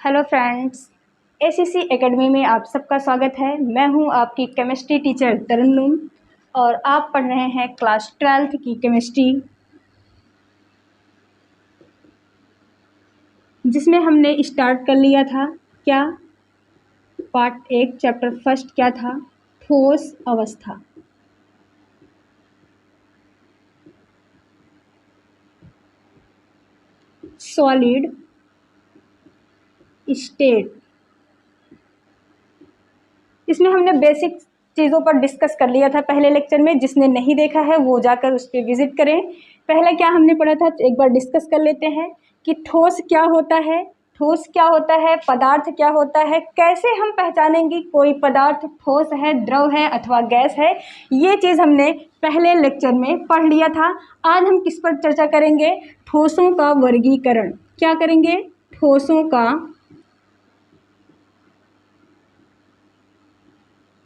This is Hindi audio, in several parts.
हेलो फ्रेंड्स, एसीसी एकेडमी में आप सबका स्वागत है। मैं हूं आपकी केमिस्ट्री टीचर तरन्नुम और आप पढ़ रहे हैं क्लास 12th की केमिस्ट्री, जिसमें हमने स्टार्ट कर लिया था क्या पार्ट 1 चैप्टर फर्स्ट क्या था, ठोस अवस्था। सॉलिड स्टेट, इसमें हमने बेसिक चीज़ों पर डिस्कस कर लिया था पहले लेक्चर में। जिसने नहीं देखा है वो जाकर उस पर विजिट करें। पहले क्या हमने पढ़ा था एक बार डिस्कस कर लेते हैं कि ठोस क्या होता है, ठोस क्या होता है, पदार्थ क्या होता है, कैसे हम पहचानेंगे कोई पदार्थ ठोस है, द्रव है अथवा गैस है। ये चीज़ हमने पहले लेक्चर में पढ़ लिया था। आज हम किस पर चर्चा करेंगे? ठोसों का वर्गीकरण। क्या करेंगे? ठोसों का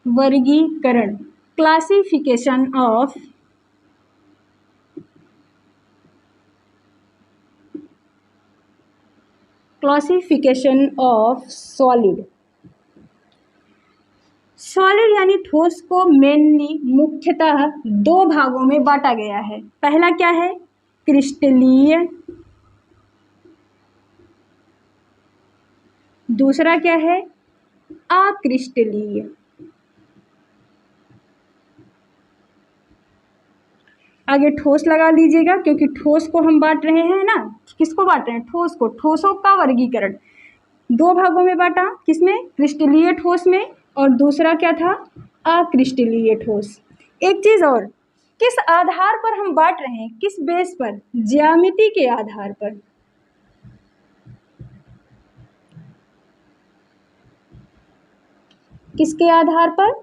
वर्गीकरण, क्लासिफिकेशन ऑफ सॉलिड। सॉलिड यानी ठोस को मेनली मुख्यतः दो भागों में बांटा गया है। पहला क्या है? क्रिस्टलीय। दूसरा क्या है? अक्रिस्टलीय। आगे ठोस लगा लीजिएगा क्योंकि ठोस को हम बांट रहे हैं ना। किसको बांट रहे हैं? ठोस को। ठोसों का वर्गीकरण दो भागों में बांटा। किसमें? क्रिस्टलीय ठोस में, और दूसरा क्या था? अक्रिस्टलीय ठोस। एक चीज और, किस आधार पर हम बांट रहे हैं? किस बेस पर? ज्यामिति के आधार पर। किसके आधार पर?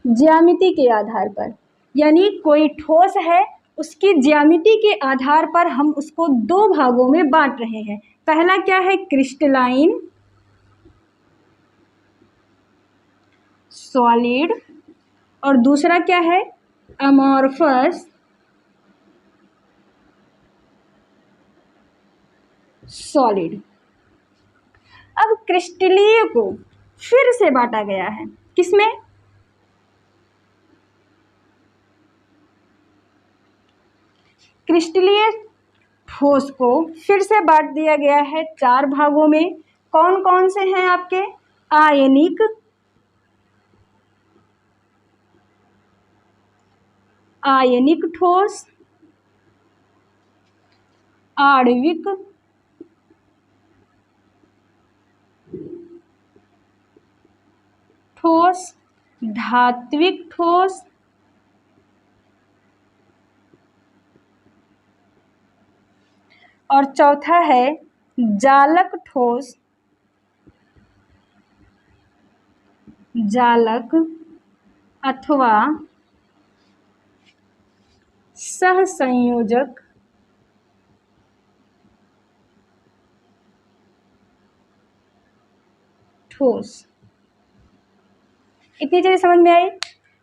ज्यामिति के आधार पर। यानी कोई ठोस है, उसकी ज्यामिति के आधार पर हम उसको दो भागों में बांट रहे हैं। पहला क्या है? क्रिस्टलाइन सॉलिड, और दूसरा क्या है? Amorphous solid. अब क्रिस्टलीय को फिर से बांटा गया है। किसमें? क्रिस्टलीय ठोस को फिर से बांट दिया गया है चार भागों में। कौन कौन से हैं आपके? आयनिक, आयनिक ठोस, आणविक, ठोस, धात्विक ठोस, और चौथा है जालक ठोस, जालक अथवा सहसंयोजक ठोस। इतनी चीजें समझ में आई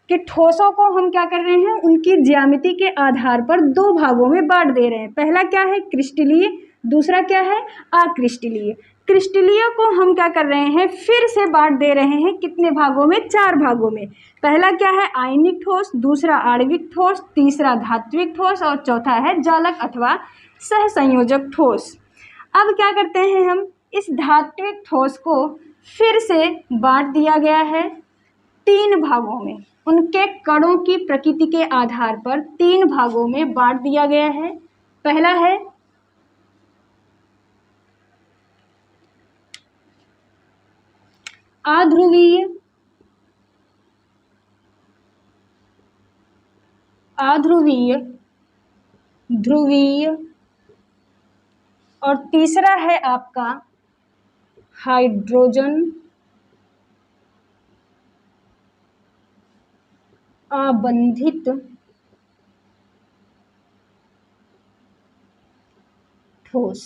कि ठोसों को हम क्या कर रहे हैं? उनकी ज्यामिति के आधार पर दो भागों में बांट दे रहे हैं। पहला क्या है? क्रिस्टलीय। दूसरा क्या है? अक्रिस्टलीय। क्रिस्टलीय को हम क्या कर रहे हैं? फिर से बांट दे रहे हैं। कितने भागों में? चार भागों में। पहला क्या है? आयनिक ठोस, दूसरा आणविक ठोस, तीसरा धात्विक ठोस, और चौथा है जालक अथवा सहसंयोजक ठोस। अब क्या करते हैं हम? इस धात्विक ठोस को फिर से बांट दिया गया है तीन भागों में। उनके कणों की प्रकृति के आधार पर तीन भागों में बांट दिया गया है। पहला है अध्रुवीय, अध्रुवीय, ध्रुवीय, और तीसरा है आपका हाइड्रोजन आबंधित ठोस।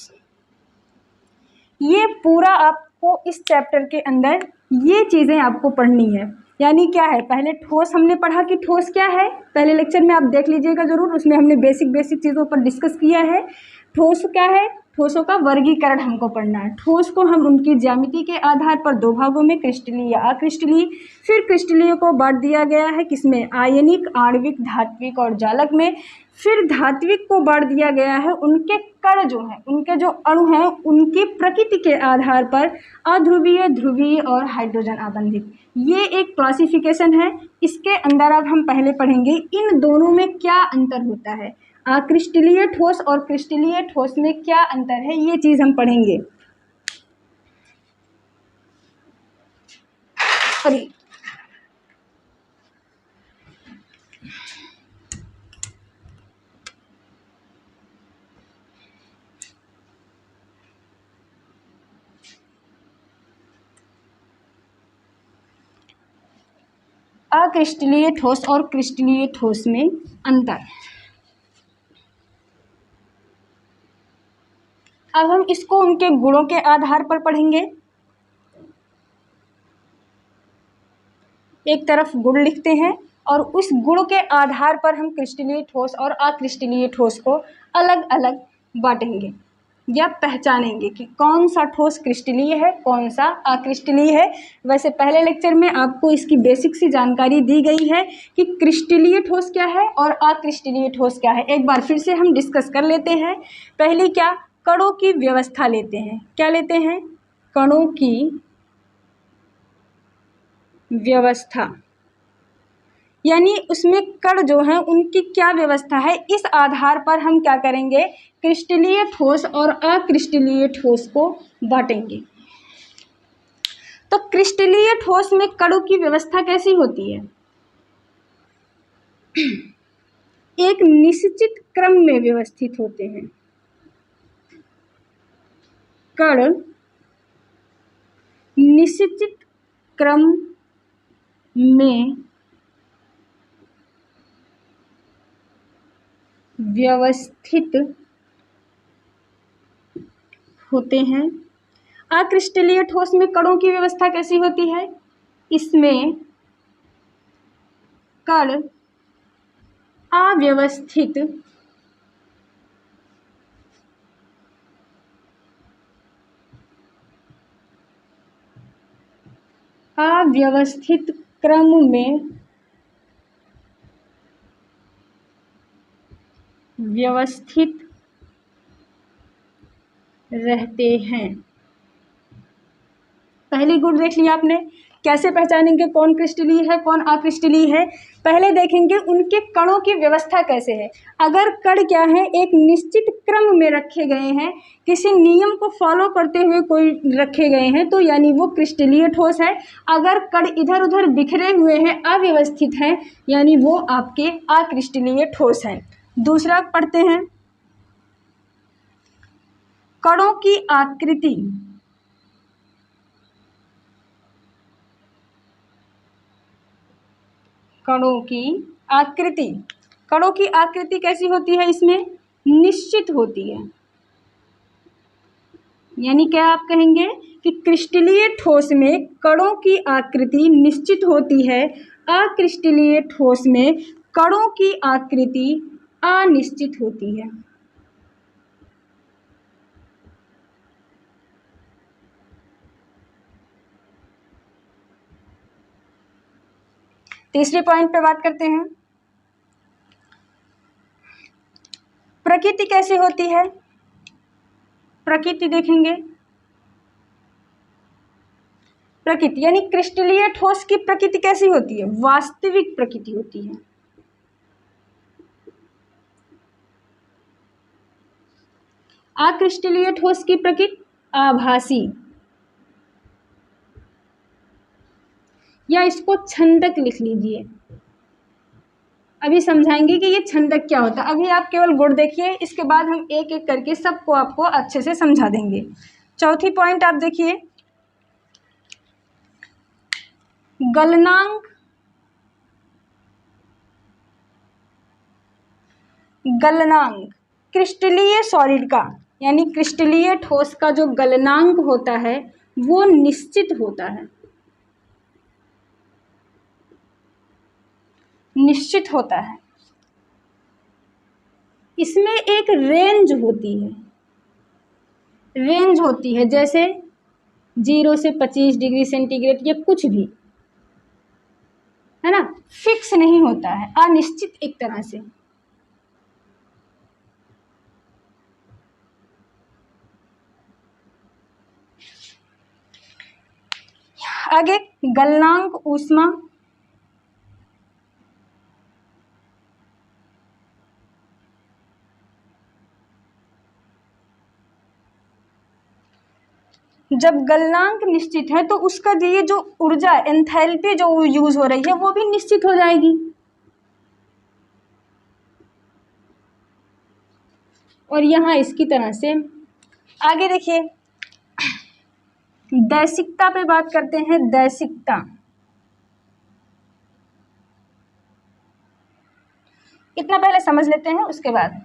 ये पूरा आपको इस चैप्टर के अंदर ये चीज़ें आपको पढ़नी है। यानी क्या है? पहले ठोस हमने पढ़ा कि ठोस क्या है, पहले लेक्चर में आप देख लीजिएगा ज़रूर, उसमें हमने बेसिक चीज़ों पर डिस्कस किया है। ठोस क्या है, ठोसों का वर्गीकरण हमको पढ़ना है। ठोस को हम उनकी ज्यामिति के आधार पर दो भागों में, क्रिस्टलीय या अक्रिस्टलीय। फिर क्रिस्टलीय को बांट दिया गया है किसमें, आयनिक, आणविक, धात्विक और जालक में। फिर धात्विक को बांट दिया गया है उनके कण जो हैं, उनके जो अणु हैं, उनकी प्रकृति के आधार पर अध्रुवीय, ध्रुवीय और हाइड्रोजन आबंधित। ये एक क्लासिफिकेशन है। इसके अंदर अब हम पहले पढ़ेंगे इन दोनों में क्या अंतर होता है, अक्रिस्टलीय ठोस और क्रिस्टलीय ठोस में क्या अंतर है, ये चीज हम पढ़ेंगे। अरे अक्रिस्टलीय ठोस और क्रिस्टलीय ठोस में अंतर। अब हम इसको उनके गुणों के आधार पर पढ़ेंगे। एक तरफ गुण लिखते हैं और उस गुण के आधार पर हम क्रिस्टलीय ठोस और अक्रिस्टलीय ठोस को अलग अलग बांटेंगे या पहचानेंगे कि कौन सा ठोस क्रिस्टलीय है, कौन सा अक्रिस्टलीय है। वैसे पहले लेक्चर में आपको इसकी बेसिक सी जानकारी दी गई है कि क्रिस्टलीय ठोस क्या है और अक्रिस्टलीय ठोस क्या है। एक बार फिर से हम डिस्कस कर लेते हैं। पहली क्या, कणों की व्यवस्था लेते हैं। क्या लेते हैं, कणों की व्यवस्था, यानी उसमें कण जो हैं उनकी क्या व्यवस्था है, इस आधार पर हम क्या करेंगे, क्रिस्टलीय ठोस और अक्रिस्टलीय ठोस को बांटेंगे। तो क्रिस्टलीय ठोस में कणों की व्यवस्था कैसी होती है, एक निश्चित क्रम में व्यवस्थित होते हैं। कण निश्चित क्रम में व्यवस्थित होते हैं। अक्रिस्टलीय ठोस में कणों की व्यवस्था कैसी होती है, इसमें कण अव्यवस्थित क्रम में व्यवस्थित रहते हैं। पहली गुण देख लिया आपने। कैसे पहचानेंगे कौन क्रिस्टलीय है कौन अक्रिस्टलीय है, पहले देखेंगे उनके कणों की व्यवस्था कैसे है। अगर कण क्या है, एक निश्चित क्रम में रखे गए हैं, किसी नियम को फॉलो करते हुए कोई रखे गए हैं, तो यानी वो क्रिस्टलीय ठोस है। अगर कण इधर उधर बिखरे हुए हैं, अव्यवस्थित हैं, यानी वो आपके अक्रिस्टलीय ठोस हैं। दूसरा पढ़ते हैं, कणों की आकृति, कणों की आकृति, कणों की आकृति कैसी होती है, इसमें निश्चित होती है। यानी क्या आप कहेंगे कि क्रिस्टलीय ठोस में कणों की आकृति निश्चित होती है, अक्रिस्टलीय ठोस में कणों की आकृति अनिश्चित होती है। तीसरे पॉइंट पे बात करते हैं, प्रकृति कैसी होती है। प्रकृति देखेंगे, प्रकृति यानी क्रिस्टलीय ठोस की प्रकृति कैसी होती है, वास्तविक प्रकृति होती है। अक्रिस्टलीय ठोस की प्रकृति आभासी, या इसको छंदक लिख लीजिए। अभी समझाएंगे कि ये छंदक क्या होता है। अभी आप केवल गुण देखिए, इसके बाद हम एक एक करके सबको आपको अच्छे से समझा देंगे। चौथी पॉइंट आप देखिए, गलनांक, गलनांक क्रिस्टलीय सॉलिड का, यानी क्रिस्टलीय ठोस का जो गलनांक होता है वो निश्चित होता है, निश्चित होता है। इसमें एक रेंज होती है, रेंज होती है, जैसे 0 से 25 डिग्री सेंटीग्रेड या कुछ भी, है ना, फिक्स नहीं होता है, अनिश्चित एक तरह से। आगे गलनांक ऊष्मा, जब गलनांक निश्चित है तो उसका ये जो ऊर्जा एंथैल्पी जो यूज हो रही है वो भी निश्चित हो जाएगी। और यहाँ इसकी तरह से आगे देखिए, दैसिकता पे बात करते हैं। दैसिकता, इतना पहले समझ लेते हैं, उसके बाद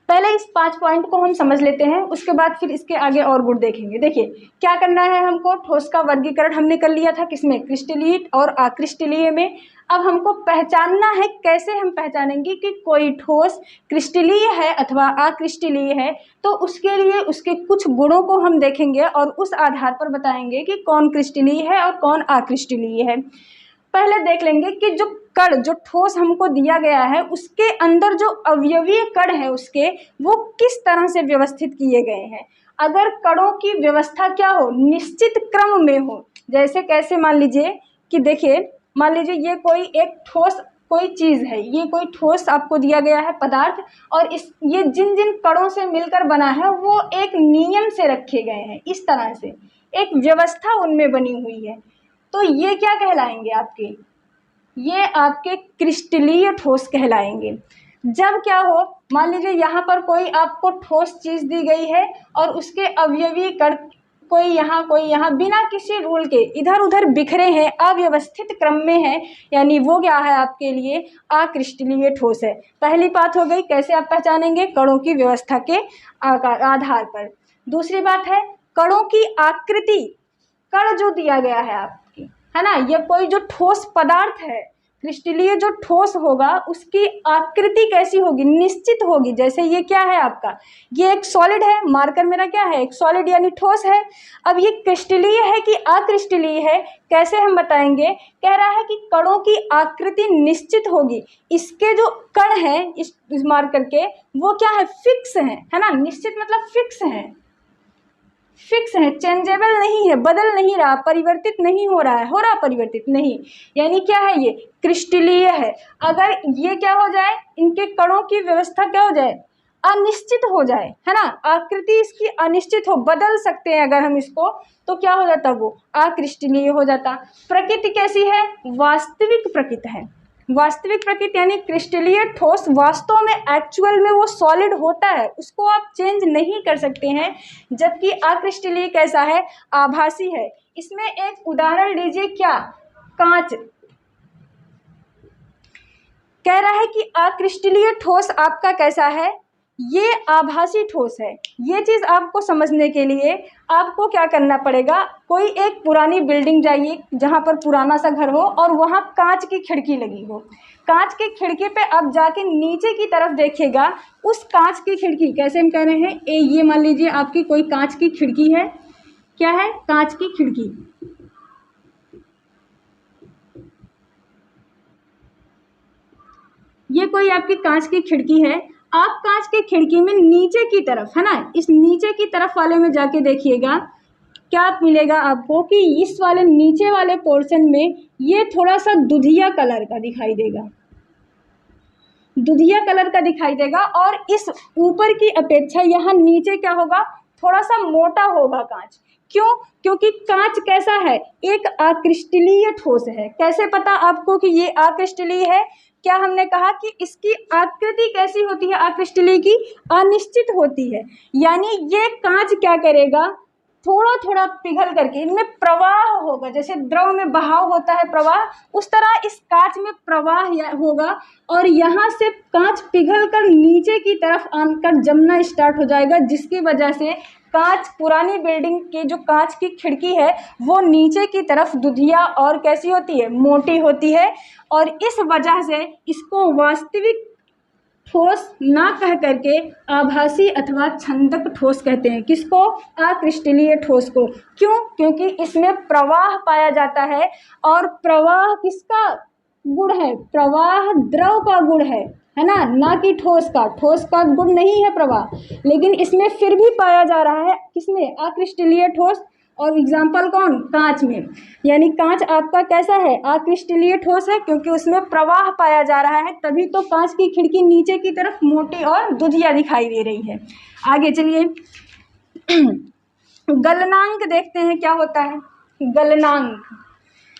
पहले इस 5 पॉइंट को हम समझ लेते हैं, उसके बाद फिर इसके आगे और गुण देखेंगे। देखिए क्या करना है हमको, ठोस का वर्गीकरण हमने कर लिया था किसमें, क्रिस्टलीय और अक्रिस्टलीय में। अब हमको पहचानना है, कैसे हम पहचानेंगे कि कोई ठोस क्रिस्टलीय है अथवा अक्रिस्टलीय है, तो उसके लिए उसके कुछ गुणों को हम देखेंगे और उस आधार पर बताएंगे कि कौन क्रिस्टलीय है और कौन अक्रिस्टलीय है। पहले देख लेंगे कि जो कण, जो ठोस हमको दिया गया है, उसके अंदर जो अवयवीय कण है उसके, वो किस तरह से व्यवस्थित किए गए हैं। अगर कणों की व्यवस्था क्या हो, निश्चित क्रम में हो, जैसे कैसे, मान लीजिए कि देखिए, मान लीजिए ये कोई एक ठोस कोई चीज़ है, ये कोई ठोस आपको दिया गया है पदार्थ, और इस ये जिन जिन कणों से मिलकर बना है वो एक नियम से रखे गए हैं, इस तरह से एक व्यवस्था उनमें बनी हुई है, तो ये क्या कहलाएंगे आपके, ये आपके क्रिस्टलीय ठोस कहलाएंगे। जब क्या हो, मान लीजिए यहाँ पर कोई आपको ठोस चीज़ दी गई है और उसके अवयवी कण कोई यहाँ बिना किसी रूल के इधर उधर बिखरे हैं, अव्यवस्थित क्रम में है, यानी वो क्या है आपके लिए अक्रिस्टलीय ठोस है। पहली बात हो गई, कैसे आप पहचानेंगे, कणों की व्यवस्था के आधार पर। दूसरी बात है कणों की आकृति, कण जो दिया गया है आपकी, है ना, ये कोई जो ठोस पदार्थ है, क्रिस्टलीय जो ठोस होगा उसकी आकृति कैसी होगी, निश्चित होगी। जैसे ये क्या है आपका, ये एक सॉलिड है, मार्कर मेरा क्या है, एक सॉलिड यानी ठोस है। अब ये क्रिस्टलीय है कि अक्रिस्टलीय है, कैसे हम बताएंगे, कह रहा है कि कणों की आकृति निश्चित होगी, इसके जो कण है इस मार्कर के, वो क्या है, फिक्स है ना, निश्चित मतलब फिक्स है, फिक्स है, चेंजेबल नहीं है, बदल नहीं रहा, परिवर्तित नहीं हो रहा है, हो रहा परिवर्तित नहीं, यानी क्या है, ये क्रिस्टलीय है। अगर ये क्या हो जाए, इनके कणों की व्यवस्था क्या हो जाए, अनिश्चित हो जाए, है ना, आकृति इसकी अनिश्चित हो, बदल सकते हैं अगर हम इसको, तो क्या हो जाता, वो अक्रिस्टलीय हो जाता। प्रकृति कैसी है, वास्तविक प्रकृति है, वास्तविक प्रकृति यानी क्रिस्टलीय ठोस वास्तव में एक्चुअल में वो सॉलिड होता है, उसको आप चेंज नहीं कर सकते हैं। जबकि अक्रिस्टलीय कैसा है, आभासी है। इसमें एक उदाहरण लीजिए, क्या, कांच। कह रहा है कि अक्रिस्टलीय ठोस आपका कैसा है, ये आभासी ठोस है। ये चीज़ आपको समझने के लिए आपको क्या करना पड़ेगा, कोई एक पुरानी बिल्डिंग जाइए जहाँ पर पुराना सा घर हो और वहाँ कांच की खिड़की लगी हो, कांच की खिड़की पे आप जाके नीचे की तरफ देखिएगा, उस कांच की खिड़की, कैसे हम कह रहे हैं, ये मान लीजिए आपकी कोई कांच की खिड़की है, क्या है, कांच की खिड़की, ये कोई आपकी कांच की खिड़की है। आप कांच की खिड़की में नीचे की तरफ, है ना, इस नीचे की तरफ वाले में जाके देखिएगा, क्या मिलेगा आपको कि इस वाले नीचे वाले पोर्शन में ये थोड़ा सा दुधिया कलर का दिखाई देगा, दुधिया कलर का दिखाई देगा, और इस ऊपर की अपेक्षा यहाँ नीचे क्या होगा, थोड़ा सा मोटा होगा कांच। क्यों, क्योंकि कांच कैसा है, एक अक्रिस्टलीय ठोस है। कैसे पता आपको कि ये अक्रिस्टलीय है, क्या हमने कहा कि इसकी आकृति कैसी होती है, अक्रिस्टलीय की अनिश्चित होती है, यानी ये कांच क्या करेगा, थोड़ा थोड़ा पिघल करके इनमें प्रवाह होगा, जैसे द्रव में बहाव होता है प्रवाह, उस तरह इस कांच में प्रवाह होगा, और यहाँ से कांच पिघल कर नीचे की तरफ आकर जमना स्टार्ट हो जाएगा, जिसकी वजह से कांच, पुरानी बिल्डिंग की जो कांच की खिड़की है वो नीचे की तरफ दुधिया और कैसी होती है, मोटी होती है, और इस वजह से इसको वास्तविक ठोस ना कह करके आभासी अथवा छंदक ठोस कहते हैं। किसको? अक्रिस्टलीय ठोस को। क्यों? क्योंकि इसमें प्रवाह पाया जाता है, और प्रवाह किसका गुण है? प्रवाह द्रव का गुण है ना, ना कि ठोस का। ठोस का गुण नहीं है प्रवाह, लेकिन इसमें फिर भी पाया जा रहा है। किसमें? अक्रिस्टलीय ठोस। और एग्जाम्पल कौन? कांच में। यानी कांच आपका कैसा है? अक्रिस्टलीय ठोस है, क्योंकि उसमें प्रवाह पाया जा रहा है, तभी तो कांच की खिड़की नीचे की तरफ मोटी और दुधिया दिखाई दे रही है। आगे चलिए गलनांक देखते हैं क्या होता है। गलनांक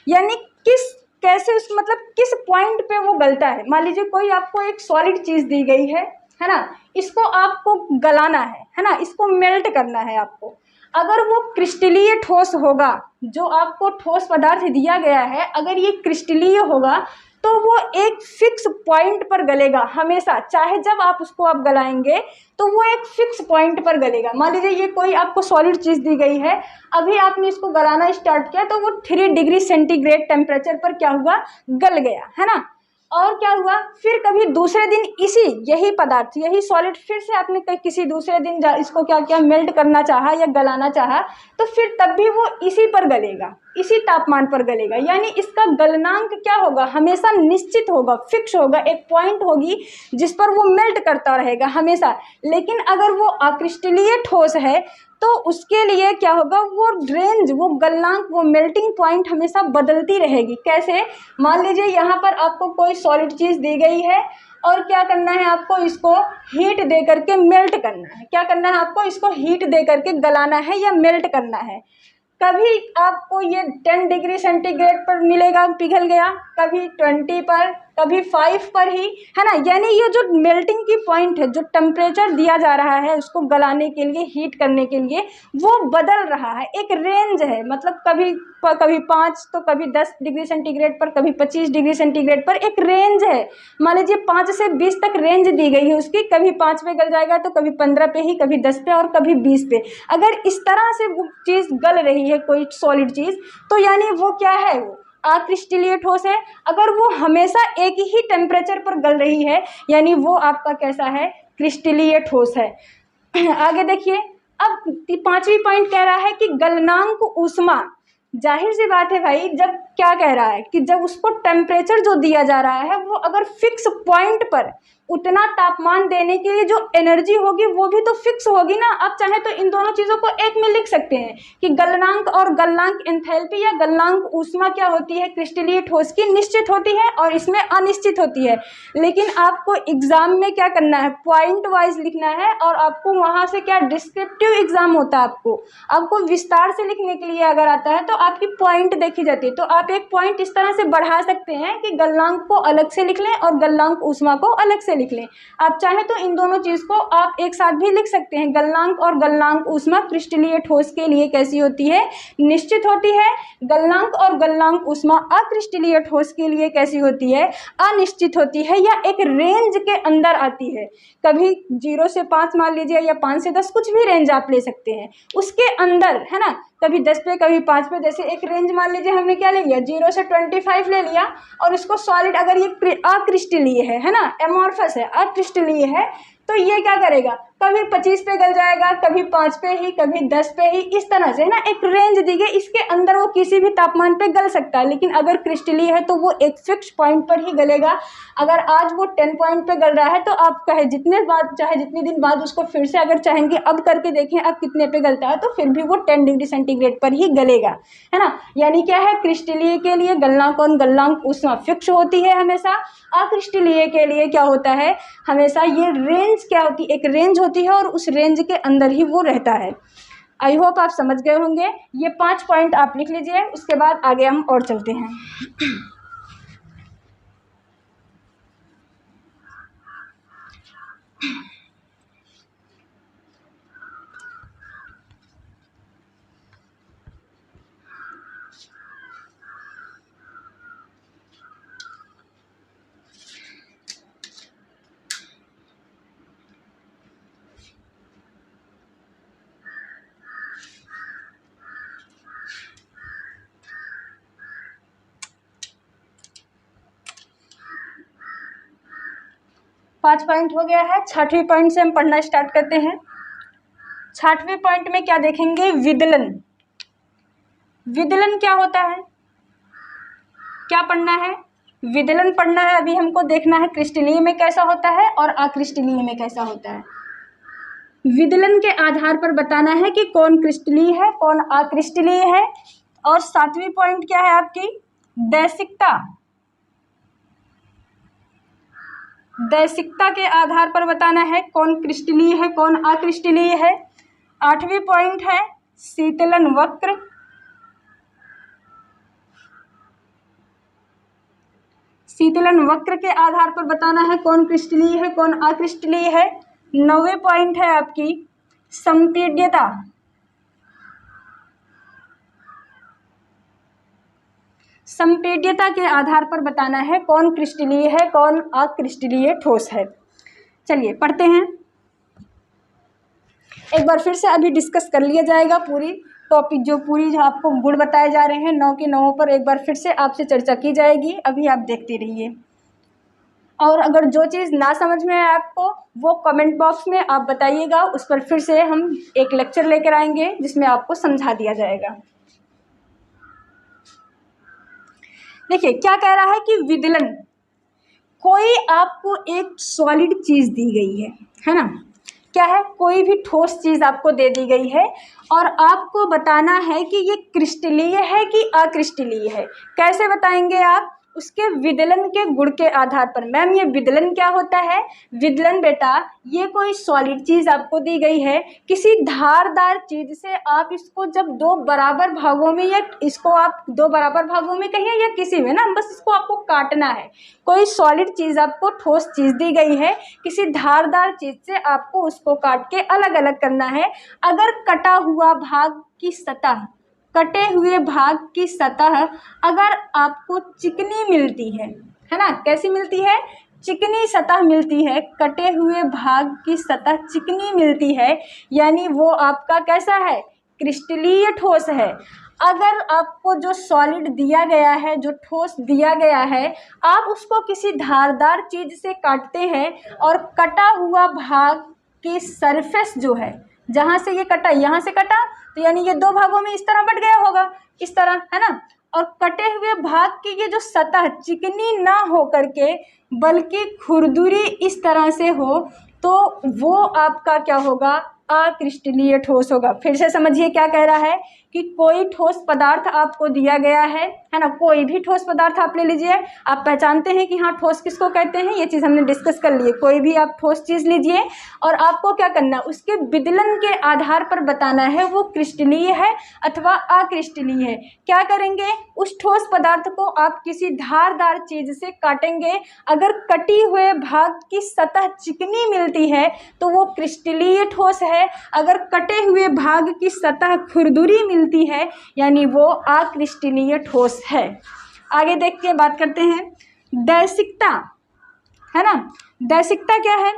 यानी किस कैसे उस मतलब किस पॉइंट पे वो गलता है। मान लीजिए कोई आपको एक सॉलिड चीज दी गई है ना, इसको आपको गलाना है ना, इसको मेल्ट करना है आपको। अगर वो क्रिस्टलीय ठोस होगा, जो आपको ठोस पदार्थ दिया गया है, अगर ये क्रिस्टलीय होगा तो वो एक फिक्स पॉइंट पर गलेगा हमेशा। चाहे जब आप उसको आप गलाएंगे तो वो एक फिक्स पॉइंट पर गलेगा। मान लीजिए ये कोई आपको सॉलिड चीज़ दी गई है, अभी आपने इसको गलाना स्टार्ट किया तो वो 3 डिग्री सेंटीग्रेड टेम्परेचर पर क्या हुआ? गल गया, है ना। और क्या हुआ? फिर कभी दूसरे दिन इसी यही पदार्थ, यही सॉलिड, फिर से आपने किसी दूसरे दिन इसको क्या किया? मेल्ट करना चाहा या गलाना चाहा, तो फिर तब भी वो इसी पर गलेगा, इसी तापमान पर गलेगा। यानी इसका गलनांक क्या होगा? हमेशा निश्चित होगा, फिक्स होगा, एक पॉइंट होगी जिस पर वो मेल्ट करता रहेगा हमेशा। लेकिन अगर वो अक्रिस्टलीय ठोस है तो उसके लिए क्या होगा? वो रेंज, वो गलनांक, वो मेल्टिंग पॉइंट हमेशा बदलती रहेगी। कैसे? मान लीजिए यहाँ पर आपको कोई सॉलिड चीज़ दी गई है, और क्या करना है आपको? इसको हीट दे करके मेल्ट करना है। क्या करना है आपको? इसको हीट दे करके गलाना है या मेल्ट करना है। कभी आपको ये 10 डिग्री सेंटीग्रेड पर मिलेगा, पिघल गया, कभी 20 पर, कभी 5 पर ही, है ना। यानी ये जो मेल्टिंग की पॉइंट है, जो टेम्परेचर दिया जा रहा है उसको गलाने के लिए, हीट करने के लिए, वो बदल रहा है। एक रेंज है, मतलब कभी 5 तो कभी 10 डिग्री सेंटीग्रेड पर, कभी 25 डिग्री सेंटीग्रेड पर, एक रेंज है। मान लीजिए 5 से 20 तक रेंज दी गई है उसकी, कभी 5 पे गल जाएगा तो कभी 15 पे ही, कभी 10 पे और कभी 20 पे। अगर इस तरह से वो चीज़ गल रही है, कोई सॉलिड चीज़, तो यानी वो क्या है? वो अक्रिस्टलीय ठोस है। अगर वो हमेशा एक ही टेम्परेचर पर गल रही है, यानी वो आपका कैसा है? क्रिस्टलीय ठोस है। आगे देखिए, अब 5वीं पॉइंट कह रहा है कि गलनांक ऊष्मा। जाहिर सी बात है भाई, जब क्या कह रहा है कि जब उसको टेम्परेचर जो दिया जा रहा है वो अगर फिक्स पॉइंट पर उतना तापमान देने के लिए जो एनर्जी होगी वो भी तो फिक्स होगी ना। आप चाहे तो इन दोनों चीज़ों को एक में लिख सकते हैं कि गलनांक और गलनांक एंथैल्पी या गलनांक ऊष्मा क्या होती है? क्रिस्टलीय ठोस की निश्चित होती है और इसमें अनिश्चित होती है। लेकिन आपको एग्जाम में क्या करना है? पॉइंट वाइज लिखना है, और आपको वहाँ से क्या डिस्क्रिप्टिव एग्जाम होता है, आपको विस्तार से लिखने के लिए अगर आता है तो आपकी पॉइंट देखी जाती है। तो आप एक पॉइंट इस तरह से बढ़ा सकते हैं कि गलनांक को अलग से लिख लें और गलनांक ऊष्मा को अलग से लिख लें। आप चाहे तो इन दोनों चीज़ को आप एक साथ भी लिख सकते हैं। गलनांक और गलनांक ऊष्मा क्रिस्टलीय ठोस के लिए कैसी होती है? निश्चित होती है। गलनांक और गलनांक ऊष्मा अक्रिस्टलीय ठोस के लिए कैसी होती है? अनिश्चित होती है, या एक रेंज के अंदर आती है। कभी 0 से 5 मान लीजिए, या 5 से 10, कुछ भी रेंज आप ले सकते हैं उसके अंदर, है ना। कभी 10 पे, कभी 5 पे, जैसे एक रेंज मान लीजिए हमने क्या ले लिया? 0 से 25 ले लिया, और इसको सॉलिड, अगर ये अक्रिस्टलीय है ना, एमॉर्फस है, अक्रिस्टलीय है, तो ये क्या करेगा? कभी 25 पे गल जाएगा, कभी 5 पे ही, कभी 10 पे ही, इस तरह से, है ना। एक रेंज दी गई, इसके अंदर वो किसी भी तापमान पे गल सकता है। लेकिन अगर क्रिस्टलीय है तो वो एक फिक्स पॉइंट पर ही गलेगा। अगर आज वो 10 पॉइंट पे गल रहा है तो आप चाहे जितने दिन बाद उसको फिर से अगर चाहेंगे अब करके देखें अब कितने पे गलता है, तो फिर भी वो 10 डिग्री सेंटीग्रेड पर ही गलेगा, है ना। यानी क्या है? क्रिस्टलीय के लिए गलनांक और गलनांक ऊष्मा फिक्स होती है हमेशा। अक्रिस्टलीय के लिए क्या होता है? हमेशा ये रेंज क्या होती है? एक रेंज होती है, और उस रेंज के अंदर ही वो रहता है। आई होप आप समझ गए होंगे। ये 5 पॉइंट आप लिख लीजिए, उसके बाद आगे हम और चलते हैं। 5 पॉइंट हो गया है। 6वें पॉइंट से हम पढ़ना स्टार्ट करते हैं। 6वें पॉइंट में क्या देखेंगे? विदलन। विदलन क्या होता है, क्या पढ़ना है? विदलन पढ़ना है। अभी हमको देखना है क्रिस्टलीय में कैसा होता है और अक्रिस्टलीय में कैसा होता है। विदलन के आधार पर बताना है कि कौन क्रिस्टलीय है कौन अक्रिस्टलीय है। और 7वीं पॉइंट क्या है आपकी? दैसिकता। दैसिकता के आधार पर बताना है कौन क्रिस्टलीय है कौन अक्रिस्टलीय है। 8वीं पॉइंट है शीतलन वक्र। शीतलन वक्र के आधार पर बताना है कौन क्रिस्टलीय है कौन अक्रिस्टलीय है। 9वें पॉइंट है आपकी संपीड्यता। संपीड्यता के आधार पर बताना है कौन क्रिस्टलीय है कौन अक्रिस्टलीय ठोस है। चलिए पढ़ते हैं। एक बार फिर से अभी डिस्कस कर लिया जाएगा पूरी टॉपिक, जो आपको गुण बताए जा रहे हैं 9 के 9 पर एक बार फिर से आपसे चर्चा की जाएगी। अभी आप देखते रहिए। और अगर जो चीज़ ना समझ में आए आपको वो कमेंट बॉक्स में आप बताइएगा, उस पर फिर से हम एक लेक्चर लेकर आएंगे जिसमें आपको समझा दिया जाएगा। देखिए क्या कह रहा है कि विदलन, कोई आपको एक सॉलिड चीज़ दी गई है ना, क्या है? कोई भी ठोस चीज़ आपको दे दी गई है और आपको बताना है कि ये क्रिस्टलीय है कि अक्रिस्टलीय है। कैसे बताएंगे आप? उसके विदलन के गुण के आधार पर। मैम ये विदलन क्या होता है? विदलन बेटा ये कोई सॉलिड चीज़ आपको दी गई है, किसी धारदार चीज़ से आप इसको जब 2 बराबर भागों में, या इसको आप 2 बराबर भागों में कहिए या किसी में ना, बस इसको आपको काटना है। कोई सॉलिड चीज़ आपको ठोस चीज़ दी गई है, किसी धारदार चीज़ से आपको उसको काट के अलग अलग करना है। अगर कटा हुआ भाग की सतह, कटे हुए भाग की सतह अगर आपको चिकनी मिलती है ना, कैसी मिलती है? चिकनी सतह मिलती है। कटे हुए भाग की सतह चिकनी मिलती है, यानी वो आपका कैसा है? क्रिस्टलीय ठोस है। अगर आपको जो सॉलिड दिया गया है, जो ठोस दिया गया है, आप उसको किसी धारदार चीज़ से काटते हैं और कटा हुआ भाग की सरफेस जो है, जहाँ से ये कटा, यहाँ से कटा तो यानी ये 2 भागों में इस तरह बट गया होगा, इस तरह है ना। और कटे हुए भाग की ये जो सतह चिकनी ना हो करके बल्कि खुरदुरी इस तरह से हो, तो वो आपका क्या होगा? अक्रिस्टलीय ठोस होगा। फिर से समझिए क्या कह रहा है कि कोई ठोस पदार्थ आपको दिया गया है ना, कोई भी ठोस पदार्थ आप ले लीजिए। आप पहचानते हैं कि हाँ ठोस किसको कहते हैं, ये चीज़ हमने डिस्कस कर ली है। कोई भी आप ठोस चीज़ लीजिए और आपको क्या करना है? उसके विदलन के आधार पर बताना है वो क्रिस्टलीय है अथवा अक्रिस्टलीय है। क्या करेंगे? उस ठोस पदार्थ को आप किसी धारदार चीज़ से काटेंगे। अगर कटी हुए भाग की सतह चिकनी मिलती है तो वो क्रिस्टलीय ठोस है। अगर कटे हुए भाग की सतह खुरदुरी मिलती है यानी वो अक्रिस्टलीय ठोस है। आगे देख के बात करते हैं दैसिकता, है ना। दैसिकता क्या है?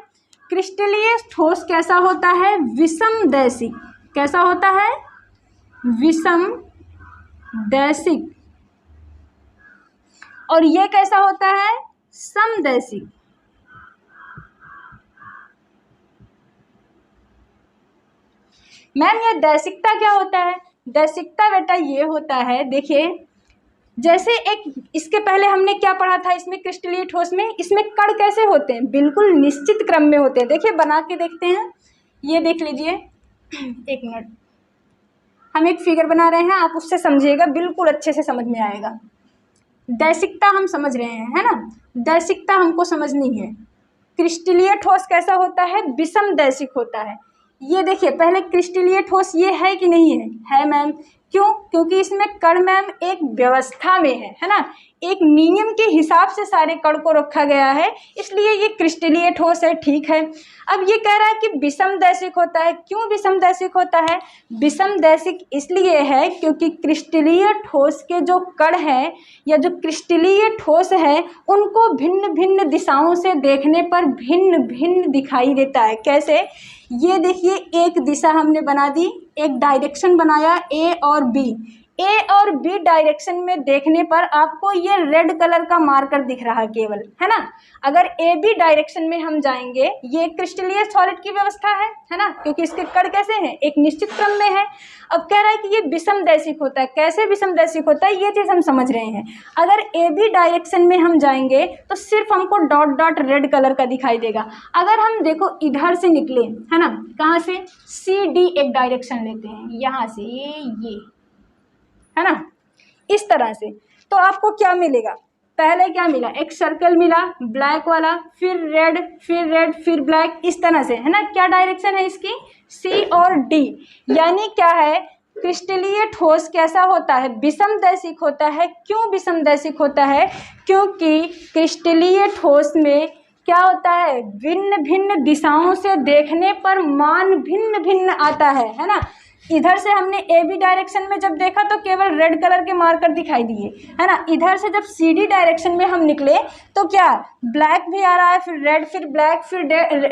क्रिस्टलीय ठोस कैसा होता है? विषम दैसिक। कैसा होता है? विषम दैसिक। और ये कैसा होता है? समदैसिक। मैम ये दैसिकता क्या होता है? दैसिकता बेटा ये होता है, देखिए जैसे एक, इसके पहले हमने क्या पढ़ा था इसमें क्रिस्टलीय ठोस में, इसमें कण कैसे होते हैं? बिल्कुल निश्चित क्रम में होते हैं। देखिए बना के देखते हैं, ये देख लीजिए। एक मिनट, हम एक फिगर बना रहे हैं, आप उससे समझिएगा, बिल्कुल अच्छे से समझ में आएगा। दैसिकता हम समझ रहे हैं, है ना। दैसिकता हमको समझनी है। क्रिस्टलीय ठोस कैसा होता है? विषम दैसिक होता है। ये देखिए पहले क्रिस्टलीय ठोस ये है कि नहीं है? है मैम। क्यों? क्योंकि इसमें कण मैम एक व्यवस्था में है ना, एक नियम के हिसाब से सारे कण को रखा गया है, इसलिए ये क्रिस्टलीय ठोस है। ठीक है, अब ये कह रहा है कि विषम दैसिक होता है। क्यों विषम दैसिक होता है? विषम दैसिक इसलिए है क्योंकि क्रिस्टलीय ठोस के जो कण हैं या जो क्रिस्टलीय ठोस है उनको भिन्न भिन्न दिशाओं से देखने पर भिन्न भिन्न दिखाई देता है। कैसे? ये देखिए एक दिशा हमने बना दी, एक डायरेक्शन बनाया ए और बी। ए और बी डायरेक्शन में देखने पर आपको ये रेड कलर का मार्कर दिख रहा है केवल, है ना। अगर ए बी डायरेक्शन में हम जाएंगे, ये क्रिस्टलीय सॉलिड की व्यवस्था है ना, क्योंकि इसके कण कैसे हैं, एक निश्चित क्रम में है। अब कह रहा है कि ये विषमदैशिक होता है। कैसे विषमदैशिक होता है ये चीज़ हम समझ रहे हैं। अगर ए बी डायरेक्शन में हम जाएंगे तो सिर्फ हमको डॉट डॉट रेड कलर का दिखाई देगा। अगर हम देखो इधर से निकले, है ना, कहाँ से, सी डी एक डायरेक्शन लेते हैं, यहाँ से ये, है ना, इस तरह से, तो आपको क्या मिलेगा, पहले क्या मिला, एक सर्कल मिला ब्लैक वाला, फिर रेड, फिर रेड, फिर ब्लैक, इस तरह से, है ना। क्या डायरेक्शन है इसकी, सी और डी। यानी क्या है, क्रिस्टलीय ठोस कैसा होता है, विषमदैशिक होता है। क्यों विषमदैशिक होता है, क्योंकि क्रिस्टलीय ठोस में क्या होता है, भिन्न भिन्न दिशाओं से देखने पर मान भिन्न भिन्न आता है ना। इधर से हमने ए बी डायरेक्शन में जब देखा तो केवल रेड कलर के मार्कर दिखाई दिए, है ना। इधर से जब सी डी डायरेक्शन में हम निकले तो क्या, ब्लैक भी आ रहा है, फिर रेड, फिर ब्लैक, फिर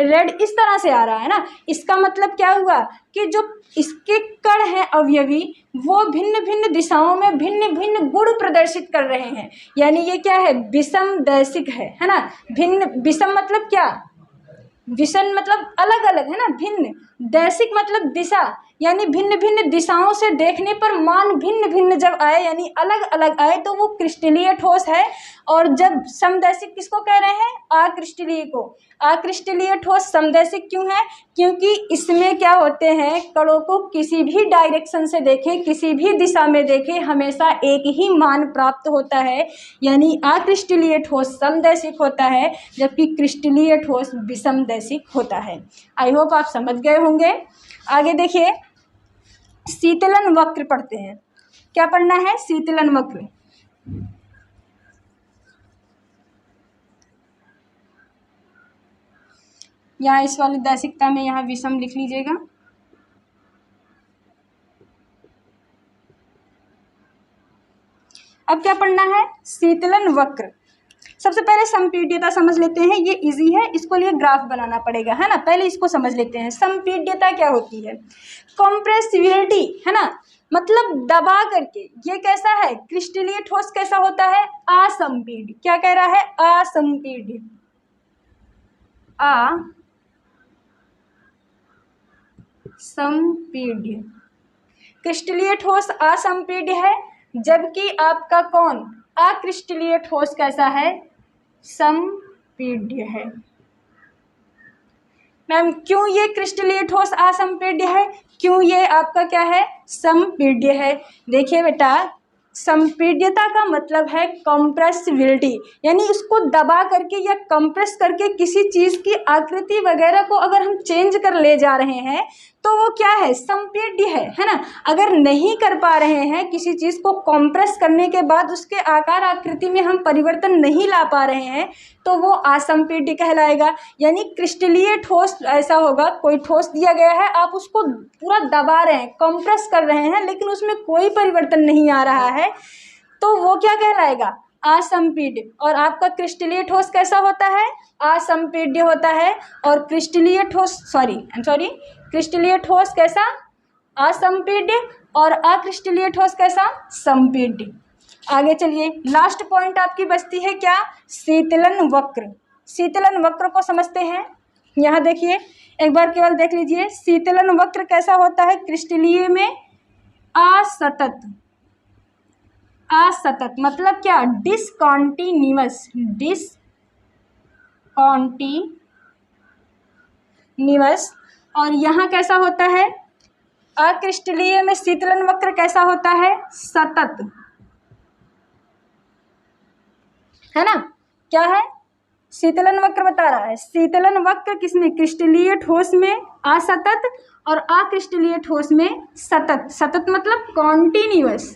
रेड, इस तरह से आ रहा है ना। इसका मतलब क्या हुआ कि जो इसके कण हैं अवयवी, वो भिन्न भिन्न दिशाओं में भिन्न भिन्न गुण प्रदर्शित कर रहे हैं। यानी ये क्या है, विषमदैशिक है ना। भिन्न, विषम मतलब क्या, विषम मतलब अलग अलग, है ना। भिन्न, दैशिक मतलब दिशा, यानी भिन्न भिन्न दिशाओं से देखने पर मान भिन्न भिन्न जब आए, यानी अलग अलग आए, तो वो क्रिस्टलीय ठोस है। और जब समदैशिक किसको कह रहे हैं, अक्रिस्टलीय को। अक्रिस्टलीय ठोस समदैशिक क्यों है, क्योंकि इसमें क्या होते हैं, कणों को किसी भी डायरेक्शन से देखें, किसी भी दिशा में देखें, हमेशा एक ही मान प्राप्त होता है। यानी अक्रिस्टलीय ठोस समदैशिक होता है, जबकि क्रिस्टलीय ठोस विषमदैशिक होता है। आई होप आप समझ गए होंगे। आगे देखिए, शीतलन वक्र पढ़ते हैं। क्या पढ़ना है, शीतलन वक्र। यहाँ इस वाली दैशिकता में यहाँ विषम लिख लीजिएगा। अब क्या पढ़ना है, शीतलन वक्र। सबसे पहले संपीड्यता समझ लेते हैं, ये इजी है, इसको लिए ग्राफ बनाना पड़ेगा, है ना। पहले इसको समझ लेते हैं, संपीड्यता क्या होती है। कंप्रेसिबिलिटी, है ना, मतलब दबा करके। ये कैसा है, क्रिस्टलीय ठोस कैसा होता है, असंपीड्य। क्या कह रहा है, असंपीड्य, असंपीड्य। क्रिस्टलीय ठोस असंपीड्य है, जबकि आपका कौन, अक्रिस्टलीय ठोस कैसा है, संपीड्य है। मैम क्यों ये क्रिस्टलीय ठोस असंपीड्य है, क्यों ये आपका क्या है, संपीड्य है। देखिए बेटा, संपीड्यता का मतलब है कंप्रेसिबिलिटी, यानी इसको दबा करके या कंप्रेस करके किसी चीज़ की आकृति वगैरह को अगर हम चेंज कर ले जा रहे हैं तो वो क्या है, संपीड्य है ना। अगर नहीं कर पा रहे हैं, किसी चीज़ को कंप्रेस करने के बाद उसके आकार आकृति में हम परिवर्तन नहीं ला पा रहे हैं, तो वो असंपीड्य कहलाएगा। यानी क्रिस्टलीय ठोस ऐसा होगा, कोई ठोस दिया गया है, आप उसको पूरा दबा रहे हैं, कंप्रेस कर रहे हैं, लेकिन उसमें कोई परिवर्तन नहीं आ रहा है, तो वो क्या कहलाएगा, असंपीड्य। और आपका क्रिस्टलीय ठोस कैसा होता है, असंपीड्य होता है। और क्रिस्टलीय ठोस क्रिस्टलीय ठोस कैसा, असंपीड्य, और अक्रिस्टलीय ठोस कैसा, संपीड्य। आगे चलिए, लास्ट पॉइंट आपकी बचती है क्या, शीतलन वक्र। शीतलन वक्र को समझते हैं। यहाँ देखिए, एक बार केवल देख लीजिए, शीतलन वक्र कैसा होता है, क्रिस्टलीय में असतत। असतत मतलब क्या, डिसकॉन्टिन्यूअस, डिसकॉन्टिन्यूअस। और यहाँ कैसा होता है, अक्रिस्टलीय में शीतलन वक्र कैसा होता है, सतत, है ना। क्या है, शीतलन वक्र बता रहा है। शीतलन वक्र किसमें, क्रिस्टलीय ठोस में असतत और अक्रिस्टलीय ठोस में सतत। सतत मतलब कॉन्टिन्यूअस,